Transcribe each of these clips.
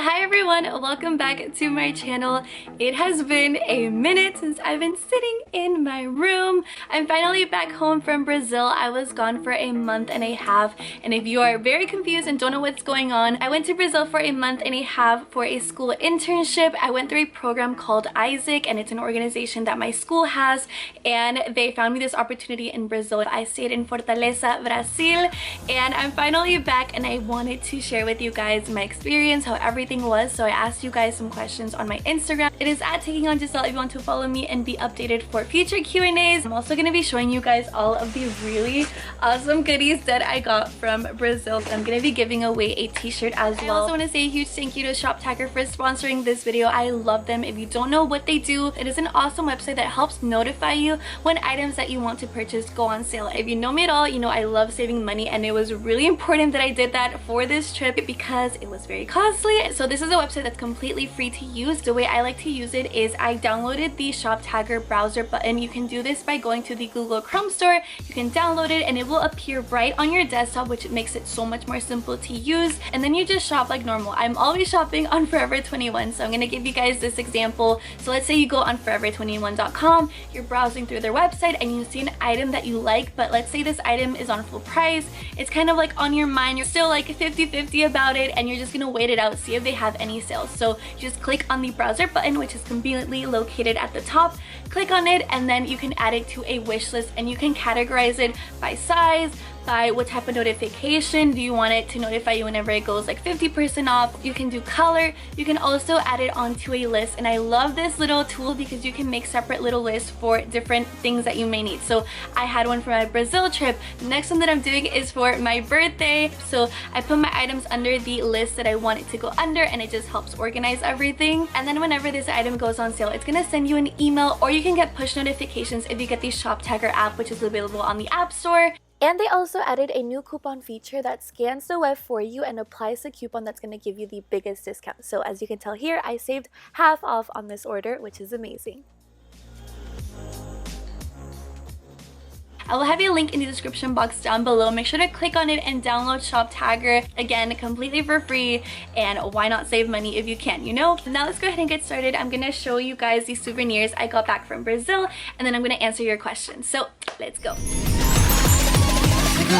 Hi everyone, welcome back to my channel. It has been a minute since I've been sitting in my room. I'm finally back home from Brazil. I was gone for a month and a half, and if you are very confused and don't know what's going on, I went to Brazil for a month and a half for a school internship. I went through a program called Isaac, and it's an organization that my school has, and they found me this opportunity in Brazil. I stayed in Fortaleza, Brazil, and I'm finally back, and I wanted to share with you guys my experience, how everything was. So I asked you guys some questions on my Instagram. It is at Taking on Giselle if you want to follow me and be updated for future Q&As. I'm also going to be showing you guys all of the really awesome goodies that I got from Brazil. I'm going to be giving away a t-shirt as well. I also want to say a huge thank you to ShopTagger for sponsoring this video. I love them. If you don't know what they do, it is an awesome website that helps notify you when items that you want to purchase go on sale. If you know me at all, you know I love saving money, and it was really important that I did that for this trip because it was very costly. So this is a website that's completely free to use. The way I like to use it is I downloaded the ShopTagger browser button. You can do this by going to the Google Chrome store. You can download it and it will appear right on your desktop, which makes it so much more simple to use. And then you just shop like normal. I'm always shopping on Forever 21, so I'm going to give you guys this example. So let's say you go on forever21.com, you're browsing through their website and you see an item that you like, but let's say this item is on full price. It's kind of like on your mind, you're still like 50-50 about it, and you're just going to wait it out, see if they have any sales. So you just click on the browser button, which is conveniently located at the top. Click on it and then you can add it to a wish list, and you can categorize it by size, by what type of notification. Do you want it to notify you whenever it goes like 50% off? You can do color. You can also add it onto a list, and I love this little tool because you can make separate little lists for different things that you may need. So I had one for my Brazil trip. The next one that I'm doing is for my birthday, so I put my items under the list that I want it to go under, and it just helps organize everything. And then whenever this item goes on sale, it's gonna send you an email, or you can get push notifications if you get the ShopTagger app, which is available on the App Store. And they also added a new coupon feature that scans the web for you and applies the coupon that's going to give you the biggest discount. So as you can tell here, I saved half off on this order, which is amazing. I will have a link in the description box down below. Make sure to click on it and download ShopTagger. Again, completely for free, and why not save money if you can, you know? Now let's go ahead and get started. I'm gonna show you guys the souvenirs I got back from Brazil, and then I'm gonna answer your questions. So let's go. I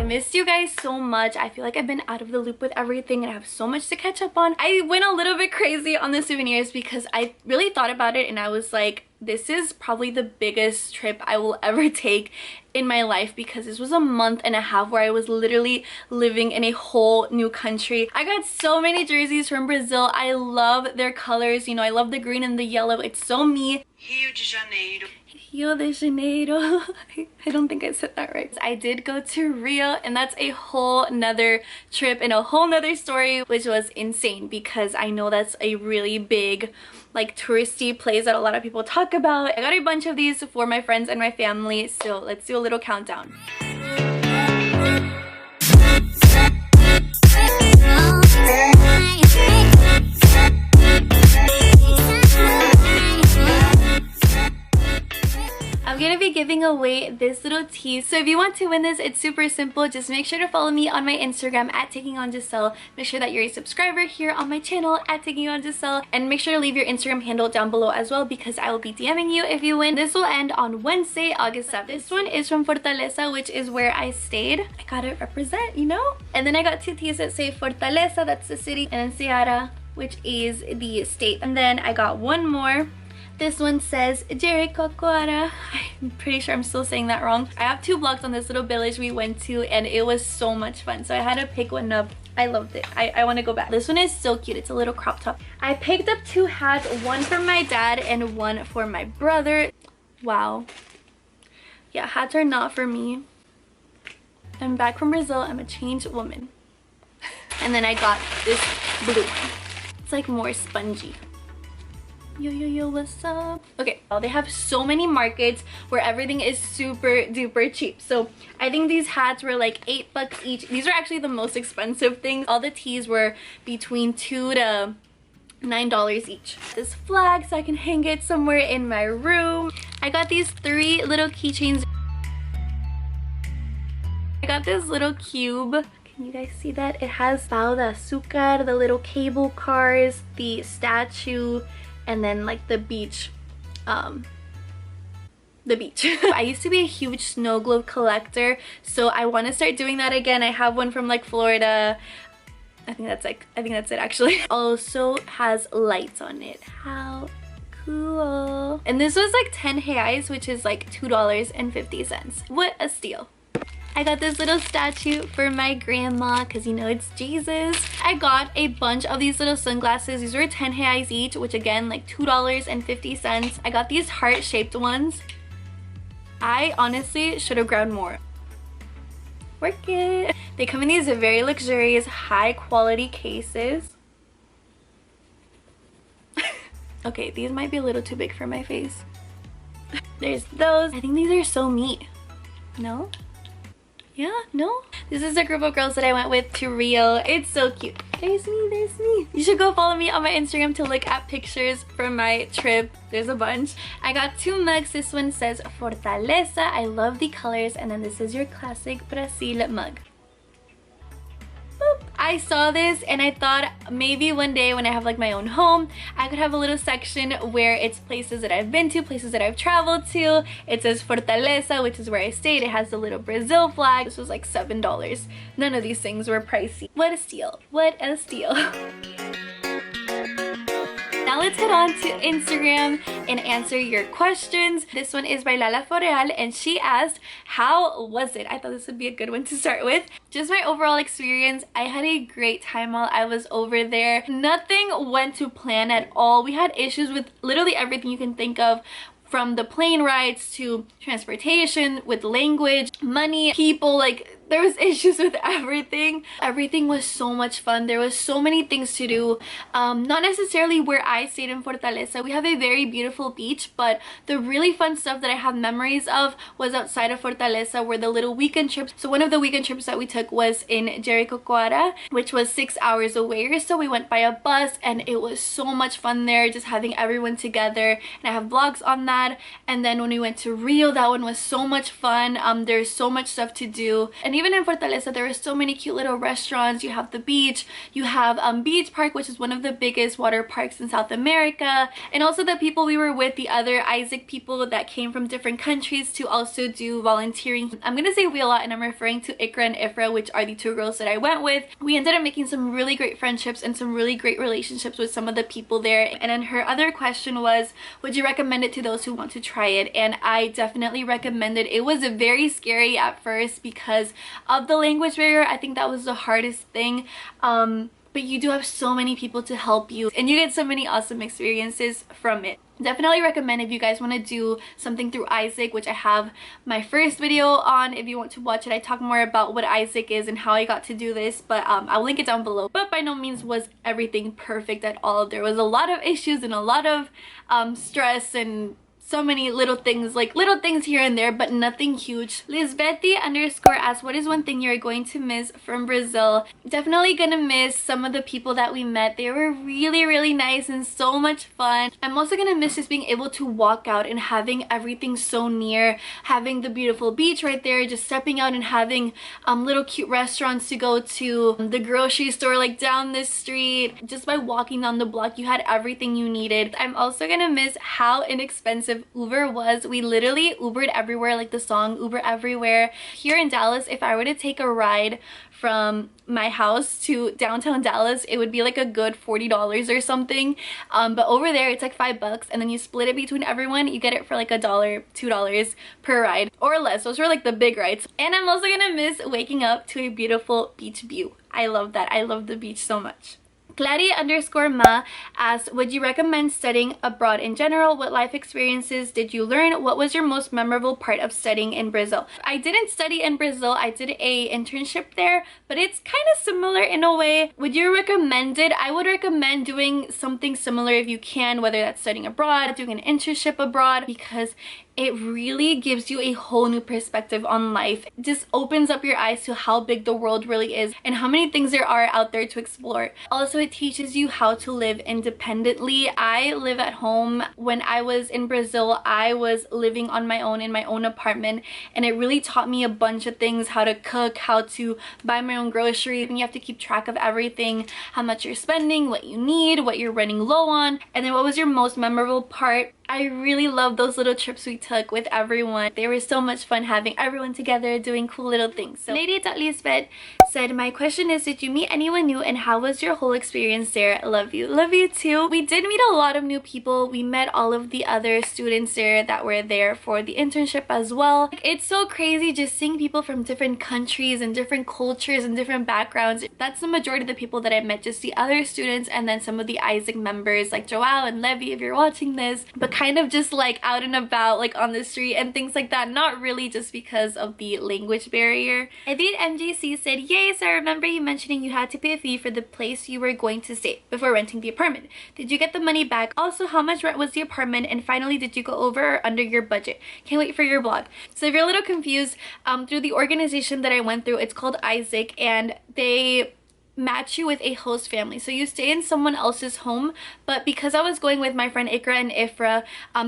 missed you guys so much. I feel like I've been out of the loop with everything and I have so much to catch up on. I went a little bit crazy on the souvenirs because I really thought about it, and I was like, this is probably the biggest trip I will ever take in my life, because this was a month and a half where I was literally living in a whole new country. I got so many jerseys from Brazil. I love their colors. You know, I love the green and the yellow. It's so me. Rio de Janeiro. Rio de Janeiro. I don't think I said that right. I did go to Rio, and that's a whole nother trip and a whole nother story, which was insane because I know that's a really big like touristy place that a lot of people talk about. I got a bunch of these for my friends and my family, so let's do a little countdown. I'm gonna be giving away this little tee. So if you want to win this, it's super simple. Just make sure to follow me on my Instagram at Taking on Giselle. Make sure that you're a subscriber here on my channel at Taking on Giselle, and make sure to leave your Instagram handle down below as well, because I will be DMing you if you win. This will end on Wednesday, August 7th. This one is from Fortaleza, which is where I stayed. I gotta represent, you know? And then I got two tees that say Fortaleza, that's the city, and then Ceará, which is the state. And then I got one more. This one says Jericoacoara. I'm pretty sure I'm still saying that wrong. I have two vlogs on this little village we went to, and it was so much fun. So I had to pick one up. I loved it. I want to go back. This one is so cute. It's a little crop top. I picked up two hats, one for my dad and one for my brother. Wow. Yeah, hats are not for me. I'm back from Brazil. I'm a changed woman. And then I got this blue one. It's like more spongy. Yo, yo, yo, what's up? Okay, well, they have so many markets where everything is super duper cheap. So I think these hats were like $8 each. These are actually the most expensive things. All the tees were between $2 to $9 each. This flag so I can hang it somewhere in my room. I got these 3 little keychains. I got this little cube. Can you guys see that? It has pao de azúcar, the little cable cars, the statue, and then like the beach. I used to be a huge snow globe collector, so I want to start doing that again. I have one from like Florida. I think that's it actually. Also has lights on it. How cool. And this was like 10 reais, which is like $2.50. What a steal. I got this little statue for my grandma because you know it's Jesus. I got a bunch of these little sunglasses. These were 10 reais each, which again like $2.50. I got these heart-shaped ones. I honestly should have grabbed more. Work it. They come in these very luxurious, high quality cases. Okay, these might be a little too big for my face. There's those. I think these are so me. No? Yeah? No? This is a group of girls that I went with to Rio. It's so cute. There's me, there's me. You should go follow me on my Instagram to look at pictures from my trip. There's a bunch. I got 2 mugs. This one says Fortaleza. I love the colors. And then this is your classic Brazil mug. Boop. I saw this and I thought maybe one day when I have like my own home, I could have a little section where it's places that I've been to, places that I've traveled to. It says Fortaleza, which is where I stayed. It has the little Brazil flag. This was like $7. None of these things were pricey. What a steal. What a steal. Now let's head on to Instagram and answer your questions. This one is by Lala Foreal and she asked, how was it? I thought this would be a good one to start with. Just my overall experience. I had a great time while I was over there. Nothing went to plan at all. We had issues with literally everything you can think of, from the plane rides to transportation, with language, money, people. Like there was issues with everything. Everything was so much fun. There was so many things to do. Not necessarily where I stayed in Fortaleza. We have a very beautiful beach, but the really fun stuff that I have memories of was outside of Fortaleza, where the little weekend trips. So one of the weekend trips that we took was in Jericoacoara, which was 6 hours away or so. We went by a bus and it was so much fun there, just having everyone together. And I have vlogs on that. And then when we went to Rio, that one was so much fun. There's so much stuff to do. And even in Fortaleza, there are so many cute little restaurants. You have the beach, you have Beach Park, which is one of the biggest water parks in South America. And also the people we were with, the other Isaac people that came from different countries to also do volunteering. I'm gonna say we a lot and I'm referring to Ikra and Ifra, which are the 2 girls that I went with. We ended up making some really great friendships and some really great relationships with some of the people there. And then her other question was, would you recommend it to those who want to try it? And I definitely recommend it. It was very scary at first because of the language barrier. I think that was the hardest thing. But you do have so many people to help you and you get so many awesome experiences from it. Definitely recommend if you guys want to do something through Isaac, which I have my first video on. If you want to watch it, I talk more about what Isaac is and how I got to do this, but I'll link it down below. But by no means was everything perfect at all. There was a lot of issues and a lot of stress and so many little things, like little things here and there, but nothing huge. Lisbethy _ asks, what is one thing you're going to miss from Brazil? Definitely gonna miss some of the people that we met. They were really, really nice and so much fun. I'm also gonna miss just being able to walk out and having everything so near, having the beautiful beach right there, just stepping out and having little cute restaurants to go to, the grocery store like down this street. Just by walking down the block, you had everything you needed. I'm also gonna miss how inexpensive Uber was. We literally Ubered everywhere, like the song Uber Everywhere. Here in Dallas, if I were to take a ride from my house to downtown Dallas, it would be like a good $40 or something. But over there, it's like $5, and then you split it between everyone. You get it for like $1, $2 per ride or less. Those were like the big rides. And I'm also gonna miss waking up to a beautiful beach view. I love that. I love the beach so much. Clary _ Ma asked, would you recommend studying abroad in general? What life experiences did you learn? What was your most memorable part of studying in Brazil? I didn't study in Brazil. I did a internship there, but it's kind of similar in a way. Would you recommend it? I would recommend doing something similar if you can, whether that's studying abroad, doing an internship abroad, because it really gives you a whole new perspective on life. It just opens up your eyes to how big the world really is and how many things there are out there to explore. Also, it teaches you how to live independently. I live at home. When I was in Brazil, I was living on my own in my own apartment, and it really taught me a bunch of things: how to cook, how to buy my own groceries, and you have to keep track of everything, how much you're spending, what you need, what you're running low on. And then what was your most memorable part? I really love those little trips we took with everyone. They were so much fun having everyone together doing cool little things. So Lady.Lisbeth said, my question is, did you meet anyone new and how was your whole experience there? Love you. Love you too. We did meet a lot of new people. We met all of the other students there that were there for the internship as well. It's so crazy just seeing people from different countries and different cultures and different backgrounds. That's the majority of the people that I met, just the other students and then some of the Isaac members like Joao and Levy, if you're watching this. But kind of just like out and about, like on the street and things like that. Not really, just because of the language barrier. Edith MJC said, yes, I remember you mentioning you had to pay a fee for the place you were going to stay before renting the apartment. Did you get the money back? Also, how much rent was the apartment? And finally, did you go over or under your budget? Can't wait for your blog. So if you're a little confused, through the organization that I went through, it's called Isaac, and they match you with a host family. So you stay in someone else's home, but because I was going with my friend Ikra and Ifra,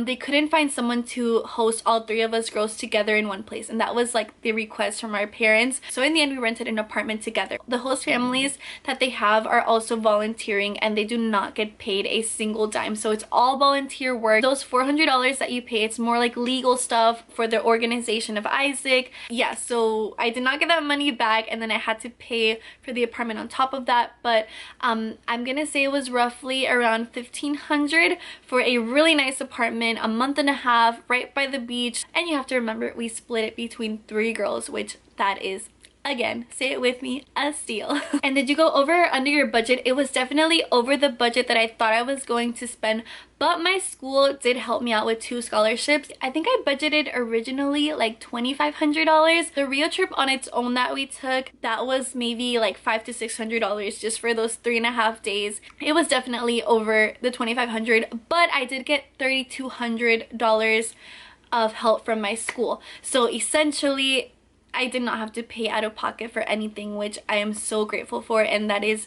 they couldn't find someone to host all three of us girls together in one place, and that was like the request from our parents. So in the end, we rented an apartment together. The host families that they have are also volunteering, and they do not get paid a single dime. So it's all volunteer work. Those $400 that you pay, it's more like legal stuff for the organization of Isaac. Yeah, so I did not get that money back, and then I had to pay for the apartment on top of that. But I'm gonna say it was roughly around $1,500 for a really nice apartment, a month and a half, right by the beach. And you have to remember, we split it between 3 girls, which that is, again, say it with me, a steal. And did you go over or under your budget? It was definitely over the budget that I thought I was going to spend, but my school did help me out with 2 scholarships. I think I budgeted originally like $2,500. The Rio trip on its own that we took, that was maybe like $500 to $600 just for those 3.5 days. It was definitely over the $2,500, but I did get $3,200 of help from my school. So essentially, I did not have to pay out of pocket for anything, which I am so grateful for, and that is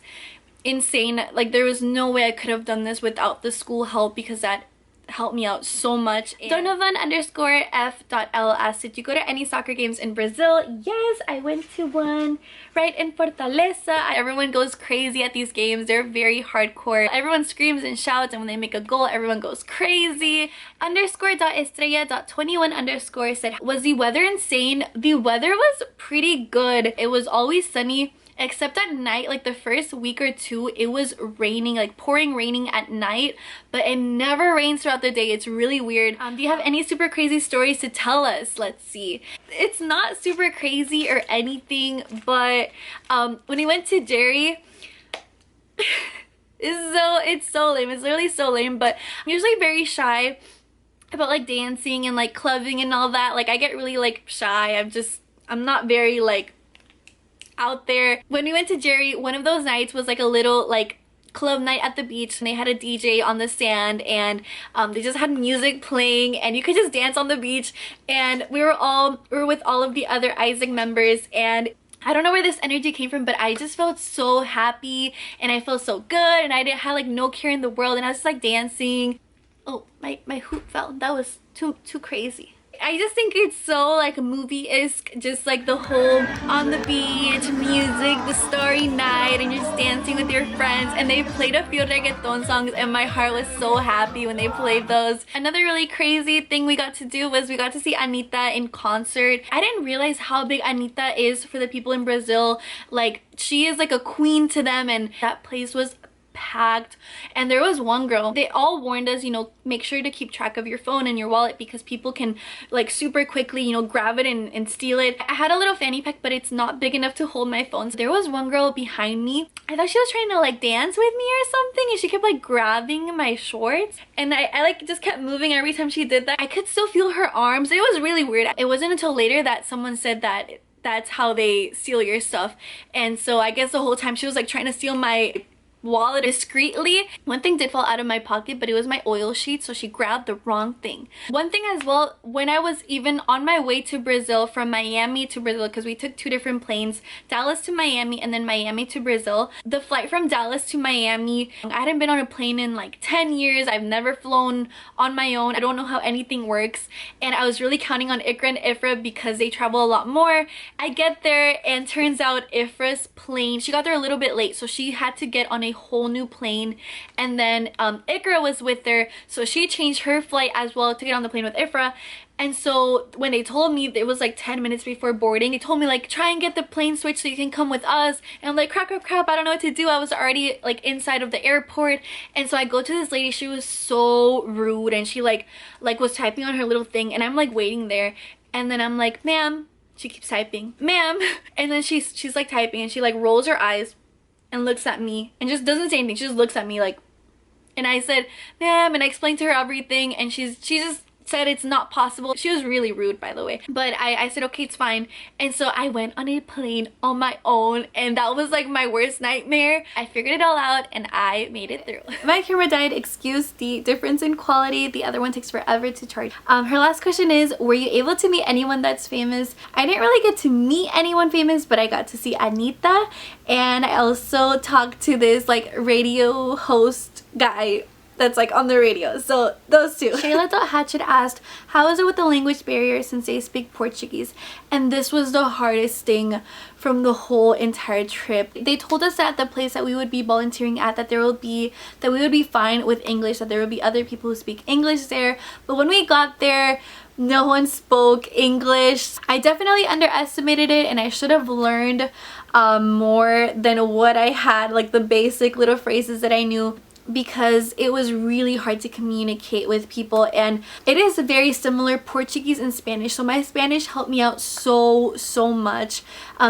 insane. Like, there was no way I could have done this without the school help, because that helped me out so much. Donovan_F.L asked, did you go to any soccer games in Brazil? Yes, I went to one right in Fortaleza. Everyone goes crazy at these games. They're very hardcore. Everyone screams and shouts, and when they make a goal, everyone goes crazy. _.estrella.21_ said, was the weather insane? The weather was pretty good. It was always sunny, except at night. Like the first week or two, it was raining, like pouring raining at night, but it never rains throughout the day. It's really weird. Do you have any super crazy stories to tell us? Let's see. It's not super crazy or anything, but when we went to Jerry, it's so lame. It's literally so lame, but I'm usually very shy about like dancing and like clubbing and all that. Like, I get really like shy. I'm not very like out there. When we went to Jerry, one of those nights was like a little like club night at the beach, and they had a DJ on the sand, and they just had music playing, and you could just dance on the beach. And we were with all of the other Isaac members, and I don't know where this energy came from, but I just felt so happy, and I felt so good, and I didn't have like no care in the world, and I was just like dancing. Oh, my hoop fell. That was too crazy. I just think it's so like movie-esque, just like the whole on the beach music, the starry night, and you're just dancing with your friends. And they played a few reggaeton songs, and my heart was so happy when they played those. Another really crazy thing we got to do was we got to see Anitta in concert. I didn't realize how big Anitta is for the people in Brazil. Like, she is like a queen to them, and that place was packed. And there was one girl, they all warned us, you know, make sure to keep track of your phone and your wallet, because people can like super quickly, you know, grab it and steal it. I had a little fanny pack, but it's not big enough to hold my phone. So there was one girl behind me. I thought she was trying to like dance with me or something, and she kept like grabbing my shorts, and I like just kept moving every time she did that. I could still feel her arms. It was really weird. It wasn't until later that someone said that that's how they steal your stuff. And so I guess the whole time she was like trying to steal my wallet discreetly. One thing did fall out of my pocket, but it was my oil sheet, so she grabbed the wrong thing. One thing as well, when I was even on my way to Brazil, from Miami to Brazil, because we took 2 different planes, Dallas to Miami and then Miami to Brazil. The flight from Dallas to Miami, I hadn't been on a plane in like 10 years. I've never flown on my own. I don't know how anything works, and I was really counting on Ikra and Ifra because they travel a lot more. I get there and turns out Ifra's plane, she got there a little bit late, so she had to get on a whole new plane, and then Ikra was with her, so she changed her flight as well to get on the plane with Ifra. And so when they told me, it was like 10 minutes before boarding, they told me like, try and get the plane switched so you can come with us. And I'm like, crap, I don't know what to do. I was already like inside of the airport. And so I go to this lady, she was so rude, and she like was typing on her little thing, and I'm like waiting there, and then I'm like, ma'am, she keeps typing, ma'am, and then she's like typing, and she like rolls her eyes and looks at me and just doesn't say anything. She just looks at me like, and I said, ma'am, and I explained to her everything, and she just said it's not possible. She was really rude, by the way, but I said okay, it's fine. And so I went on a plane on my own, and that was like my worst nightmare. I figured it all out and I made it through. My camera died, excuse the difference in quality. The other one takes forever to charge. Her last question is, were you able to meet anyone that's famous? I didn't really get to meet anyone famous, but I got to see Anita, and I also talked to this like radio host guy that's like on the radio. So those two. Shayla.Hatchet asked, how is it with the language barrier since they speak Portuguese? And this was the hardest thing from the whole entire trip. They told us that the place that we would be volunteering at, that we would be fine with English, that there would be other people who speak English there. But when we got there, no one spoke English. I definitely underestimated it, and I should have learned more than what I had, like the basic little phrases that I knew, because it was really hard to communicate with people. And it is very similar, Portuguese and Spanish, so my Spanish helped me out so much,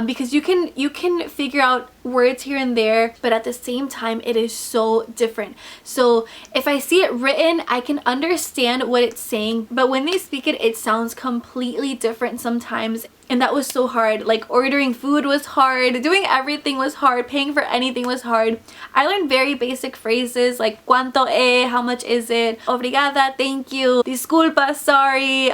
because you can figure out words here and there, but at the same time it is so different. So if I see it written, I can understand what it's saying, but when they speak it, it sounds completely different sometimes. And that was so hard. Like ordering food was hard, doing everything was hard, paying for anything was hard. I learned very basic phrases like cuánto é, how much is it, obrigada, thank you, disculpa, sorry,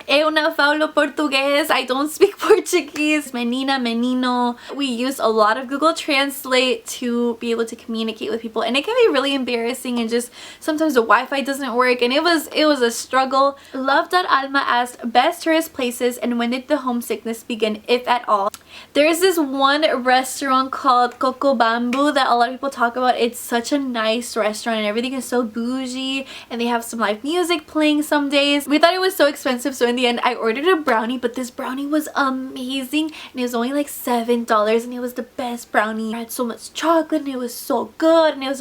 eu não falo português, I don't speak Portuguese, menina, menino. We use a lot of Google Translate to be able to communicate with people, and it can be really embarrassing, and just sometimes the Wi-Fi doesn't work, and it was a struggle. Love.Alma asked, best tourist places and when did the homesickness begin, if at all? There's this one restaurant called Coco Bamboo that a lot of people talk about. It's such a nice restaurant and everything is so bougie, and they have some live music playing some days. We thought it was so expensive, so in the end I ordered a brownie, but this brownie was amazing, and it was only like $7, and it was the best brownie. It had so much chocolate and it was so good, and it was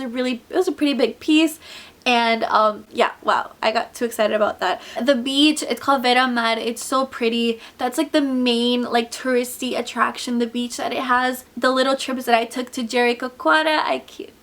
a pretty big piece. And yeah, wow, I got too excited about that. The beach, it's called Vera Mar. It's so pretty. That's like the main like touristy attraction, the beach that it has. The little trips that I took to Jericoacoara,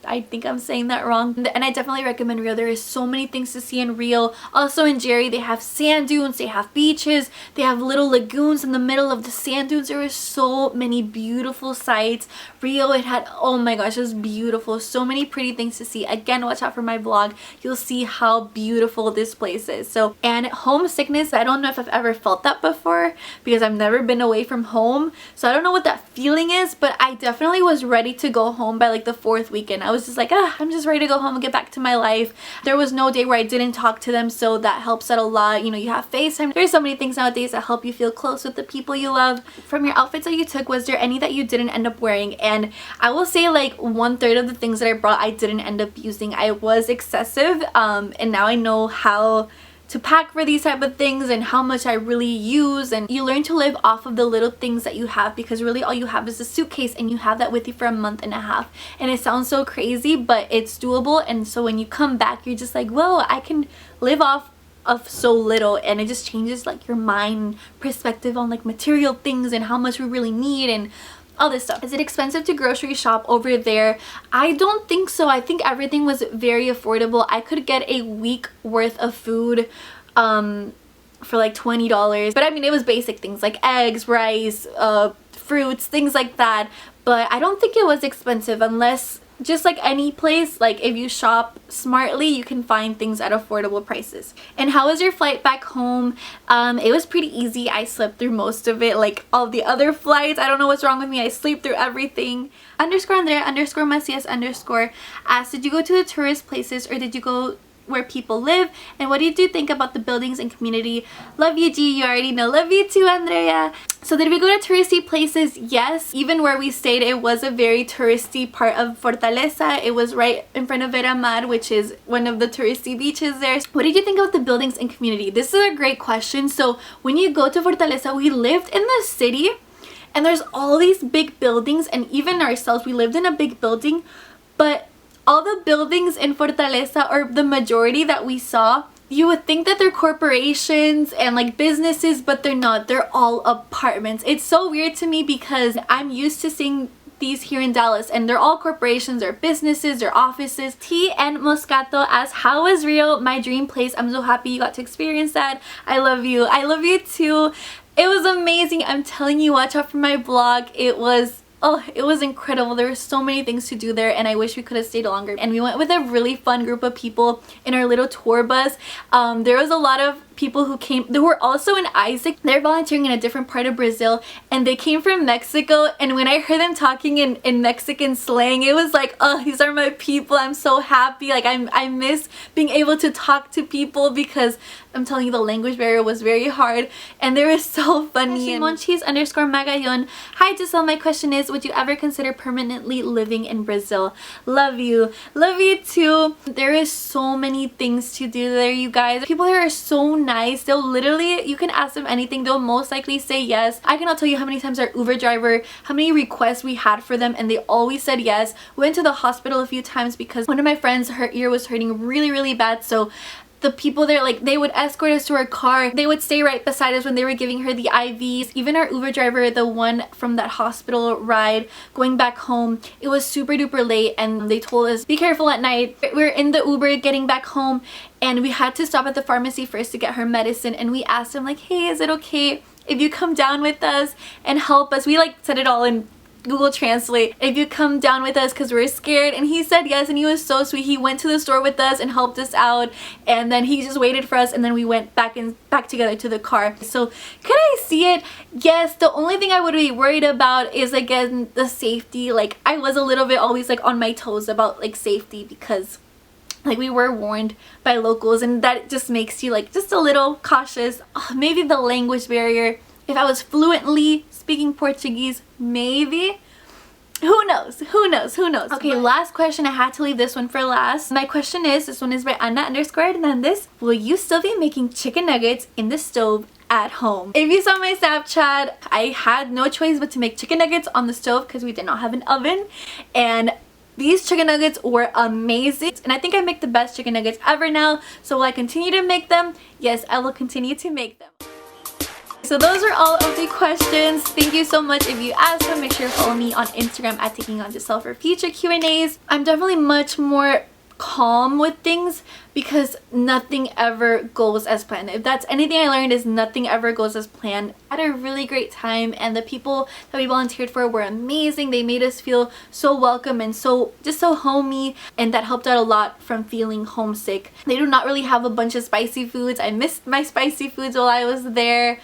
I think I'm saying that wrong, and I definitely recommend Rio. There is so many things to see in Rio. Also in Jerry, they have sand dunes, they have beaches, they have little lagoons in the middle of the sand dunes. There were so many beautiful sights. Rio, it had, oh my gosh, it was beautiful. So many pretty things to see. Again, watch out for my vlog. You'll see how beautiful this place is. So, and homesickness, I don't know if I've ever felt that before because I've never been away from home, so I don't know what that feeling is, but I definitely was ready to go home by like the 4th weekend. I was just like, I'm just ready to go home and get back to my life. There was no day where I didn't talk to them, so that helps out a lot. You know, you have FaceTime. There's so many things nowadays that help you feel close with the people you love. From your outfits that you took, was there any that you didn't end up wearing? And I will say like 1/3 of the things that I brought I didn't end up using. I was excessive, and now I know how to pack for these type of things and how much I really use. And you learn to live off of the little things that you have, because really all you have is a suitcase, and you have that with you for a month and a half. And it sounds so crazy, but it's doable. And so when you come back, you're just like, whoa, I can live off of so little, and it just changes like your mind perspective on like material things and how much we really need and all this stuff. Is it expensive to grocery shop over there? I don't think so. I think everything was very affordable. I could get a week worth of food for like $20, but I mean it was basic things like eggs, rice, fruits, things like that. But I don't think it was expensive, unless just like any place, like if you shop smartly, you can find things at affordable prices. And how was your flight back home? It was pretty easy. I slept through most of it, like all the other flights. I don't know what's wrong with me. I sleep through everything. _Andrea _Macias_ asked, did you go to the tourist places or did you go where people live, and what did you think about the buildings and community? Love you, G. You already know. Love you too, Andrea. So did we go to touristy places? Yes. Even where we stayed, it was a very touristy part of Fortaleza. It was right in front of Vera Mar, which is one of the touristy beaches there. What did you think about the buildings and community? This is a great question. So when you go to Fortaleza, we lived in the city and there's all these big buildings, and even ourselves, we lived in a big building, but all the buildings in Fortaleza, or the majority that we saw, you would think that they're corporations and like businesses, but they're not. They're all apartments. It's so weird to me because I'm used to seeing these here in Dallas and they're all corporations, they're businesses, they're offices. T and Moscato asks, how was Rio? My dream place. I'm so happy you got to experience that. I love you. I love you too. It was amazing. I'm telling you, watch out for my vlog. It was incredible. There were so many things to do there and I wish we could have stayed longer. And we went with a really fun group of people in our little tour bus. There was a lot of people who came. They were also in Isaac. They're volunteering in a different part of Brazil and they came from Mexico, and when I heard them talking in Mexican slang, it was like, oh, these are my people. I'm so happy. Like I miss being able to talk to people because I'm telling you, the language barrier was very hard and they were so funny. Monchis _Magayon. Hi Giselle, my question is, would you ever consider permanently living in Brazil? Love you. Love you too. There is so many things to do there, you guys. People there are so nice. They'll literally, you can ask them anything, they'll most likely say yes. I cannot tell you how many times our Uber driver, how many requests we had for them, and they always said yes. We went to the hospital a few times because one of my friends, her ear was hurting really bad, so the people there, like, they would escort us to our car. They would stay right beside us when they were giving her the IVs. Even our Uber driver, the one from that hospital ride going back home, it was super duper late and they told us be careful at night. We were in the Uber getting back home and we had to stop at the pharmacy first to get her medicine, and we asked him like, hey, is it okay if you come down with us and help us? We like said it all in Google Translate, if you come down with us because we're scared, and he said yes, and he was so sweet. He went to the store with us and helped us out, and then he just waited for us, and then we went back together to the car. So could I see it? Yes. The only thing I would be worried about is, again, the safety. Like, I was a little bit always like on my toes about like safety because like we were warned by locals, and that just makes you like just a little cautious. Maybe the language barrier. If I was fluently speaking Portuguese, maybe. Who knows? Who knows? Who knows? Okay, last question. I had to leave this one for last. My question is, this one is by Ana _Hernandez. Will you still be making chicken nuggets in the stove at home? If you saw my Snapchat, I had no choice but to make chicken nuggets on the stove because we did not have an oven. And these chicken nuggets were amazing. And I think I make the best chicken nuggets ever now. So will I continue to make them? Yes, I will continue to make them. So those are all of the questions. Thank you so much if you asked them. Make sure to follow me on Instagram at Taking On Giselle for future Q&As. I'm definitely much more calm with things because nothing ever goes as planned. If that's anything I learned, is nothing ever goes as planned. I had a really great time and the people that we volunteered for were amazing. They made us feel so welcome and just so homey, and that helped out a lot from feeling homesick. They do not really have a bunch of spicy foods. I missed my spicy foods while I was there.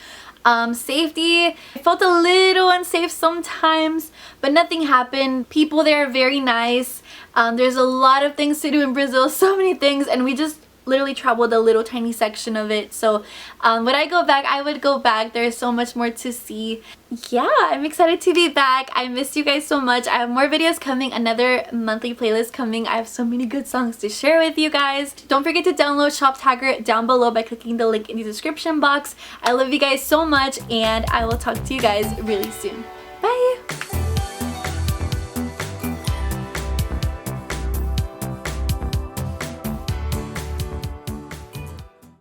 Safety, I felt a little unsafe sometimes, but nothing happened. People there are very nice. There's a lot of things to do in Brazil, so many things, and we just literally traveled a little tiny section of it. So would I go back? I would go back. There's so much more to see. Yeah, I'm excited to be back. I missed you guys so much. I have more videos coming, another monthly playlist coming. I have so many good songs to share with you guys. Don't forget to download Shop Tagger down below by clicking the link in the description box. I love you guys so much, and I will talk to you guys really soon. Bye!